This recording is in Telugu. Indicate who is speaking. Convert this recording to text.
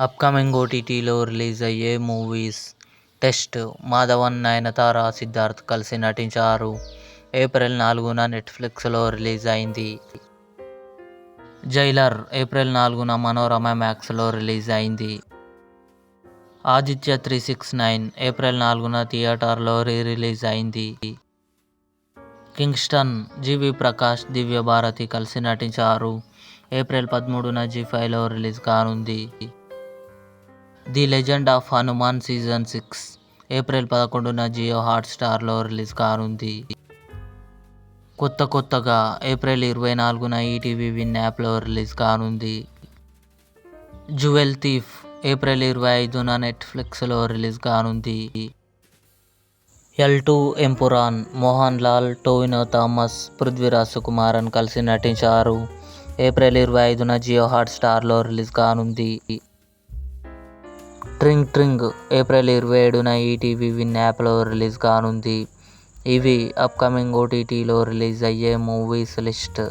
Speaker 1: అప్కమింగ్ ఓటీటీలో రిలీజ్ అయ్యే మూవీస్. టెస్ట్ మాధవన్, నయనతార, సిద్ధార్థ్ కలిసి నటించారు. ఏప్రిల్ 4న నెట్ఫ్లిక్స్లో రిలీజ్ అయింది. జైలర్ ఏప్రిల్ 4న మనోరమ మ్యాక్స్లో రిలీజ్ అయింది. ఆదిత్య 369 ఏప్రిల్ 4న థియేటర్లో రిలీజ్ అయింది. కింగ్స్టన్ జీవి ప్రకాష్, దివ్య భారతి కలిసి నటించారు. ఏప్రిల్ 13న జీ5లో రిలీజ్ కానుంది. The legend of Hanuman season 6 April 11న జియో హాట్స్టార్లో రిలీజ్ కానుంది. కొత్తగా ఏప్రిల్ 24న ఈటీవీ విన్ యాప్లో రిలీజ్ కానుంది. జ్యువెల్ థీఫ్ ఏప్రిల్ 25న నెట్ఫ్లిక్స్లో రిలీజ్ కానుంది. ఎల్2 ఎంపురాన్ మోహన్ లాల్, టోవినో థామస్, పృథ్వీరాజ్ సుకుమారన్ కలిసి నటించారు. ఏప్రిల్ 25న జియో హాట్స్టార్లో రిలీజ్ కానుంది. ట్రింగ్ ఏప్రిల్ 27న ఈటీవీ విన్ యాప్లో రిలీజ్ కానుంది. ఇవి అప్కమింగ్ ఓటీటీలో రిలీజ్ అయ్యే మూవీస్ లిస్ట్.